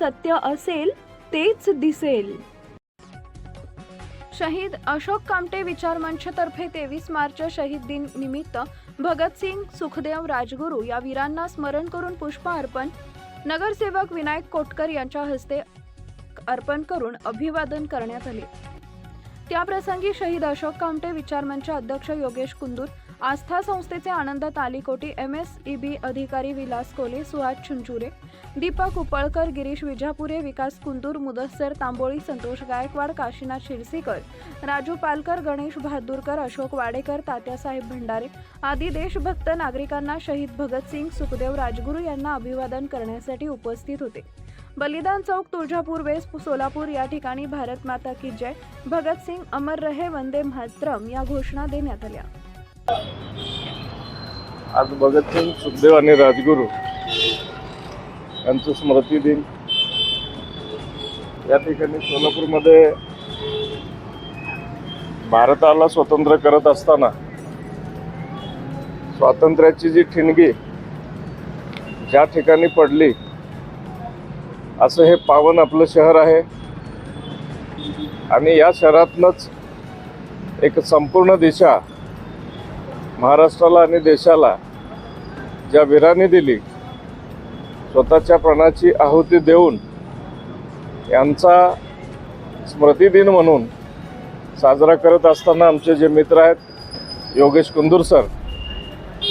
सत्य असेल तेच दिसेल. शहीद अशोक कामटे विचार मंच तर्फे 23 मार्च शहीद दिन निमित्त भगतसिंग, सुखदेव, राजगुरू या वीरांना स्मरण करून पुष्प अर्पण नगरसेवक विनायक कोटकर यांच्या हस्ते अर्पण करून अभिवादन करण्यात आले. त्याप्रसंगी शहीद अशोक कामटे विचार मंच अध्यक्ष योगेश कुंदूर, आस्था संस्थेचे आनंद तालीकोटी, MSEB अधिकारी विलास कोले, सुहास चुंचुरे, दीपक उपळकर, गिरीश विजापुरे, विकास कुंदूर, मुदस्सर तांबोळी, संतोष गायकवाड, काशीनाथ शिरसीकर, राजू पालकर, गणेश बहादूरकर, अशोक वाडेकर, तात्यासाहेब भंडारे आदी देशभक्त नागरिकांना शहीद भगतसिंग, सुखदेव, राजगुरू यांना अभिवादन करण्यासाठी उपस्थित होते. बलिदान चौक, तुळजापूर वेस्ट, सोलापूर या ठिकाणी भारत माता की जय, भगतसिंग अमर रहे, वंदे मातरम या घोषणा देण्यात आल्या. आज भगतसिंग, सुखदेव आणि राजगुरू यांचं स्मृती दिन या ठिकाणी सोलापूरमध्ये भारताला स्वतंत्र करत असताना स्वातंत्र्याची जी ठिणगी ज्या ठिकाणी पडली असं हे पावन आपलं शहर आहे आणि या शहरातनंच एक संपूर्ण दिशा महाराष्ट्राला आणि देशाला ज्या वीरांनी दिली, स्वतःच्या प्राणाची आहुती देऊन यांचा स्मृती दिन म्हणून साजरा करत असताना आमचे जे मित्र आहेत योगेश कुंदूर सर,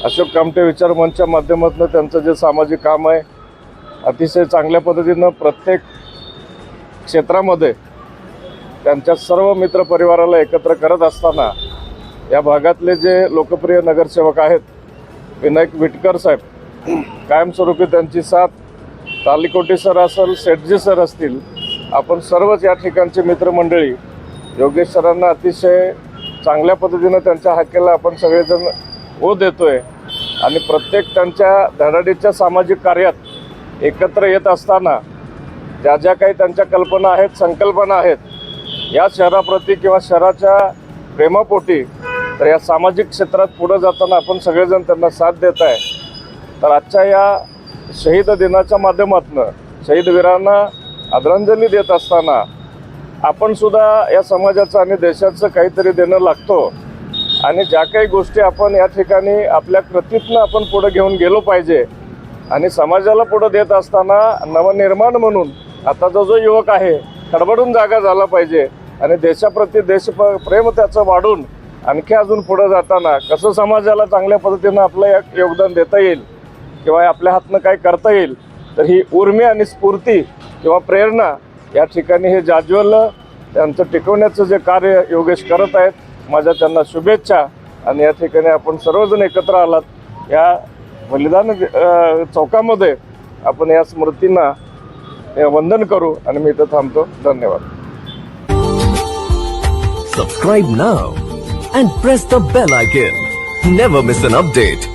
अशोक कामटे विचार मंचच्या माध्यमातून त्यांचं जे सामाजिक काम आहे अतिशय चांगल्या पद्धतीनं प्रत्येक क्षेत्रामध्ये त्यांच्या सर्व मित्रपरिवाराला एकत्र करत असताना या भागातले जे लोकप्रिय नगरसेवक आहेत विनायक विटकर साहेब, कायमस्वरूपी त्यांची साथ, तालीकोटी सर असेल, सेठजी सर असतील, आपण सर्वच या ठिकाणचे मित्रमंडळी योगेश सरांना अतिशय चांगल्या पद्धतीनं त्यांच्या हाकेला आपण सगळेजण ओ देतोय आणि प्रत्येक त्यांच्या धडाडीच्या सामाजिक कार्यात एकत्र येत असताना ज्या ज्या काही त्यांच्या कल्पना आहेत, संकल्पना आहेत या शहराप्रती किंवा शहराच्या प्रेमापोटी, तर या सामाजिक क्षेत्रात पुढे जाताना आपण सगळेजण त्यांना साथ देत आहे. तर आजच्या या शहीद दिनाच्या माध्यमातून शहीद वीरांना आदरांजली देत असताना आपण सुद्धा या समाजाचं आणि देशाचं काहीतरी देणं लागतो आणि ज्या काही गोष्टी आपण या ठिकाणी आपल्या कृतीतनं आपण पुढे घेऊन गेलो पाहिजे आणि समाजाला पुढे देत असताना नवनिर्माण म्हणून आता जो युवक आहे खडबडून जागा झाला पाहिजे आणि देशाप्रती देशप्रेम त्याचं वाढून आणखी अजून पुढे जाताना कसं समाजाला चांगल्या पद्धतीनं आपलं योगदान देता येईल किंवा आपल्या हातनं काय करता येईल, तर ही उर्मी आणि स्फूर्ती किंवा प्रेरणा या ठिकाणी हे जाज्वल्य त्यांचं टिकवण्याचं जे कार्य योगेश करत आहेत, माझ्या त्यांना शुभेच्छा. आणि या ठिकाणी आपण सर्वजण एकत्र आलात या बलिदान चौकामध्ये आपण या स्मृतींना वंदन करू आणि मी इथं थांबतो. धन्यवाद. Subscribe now and press the bell icon. Never miss an update.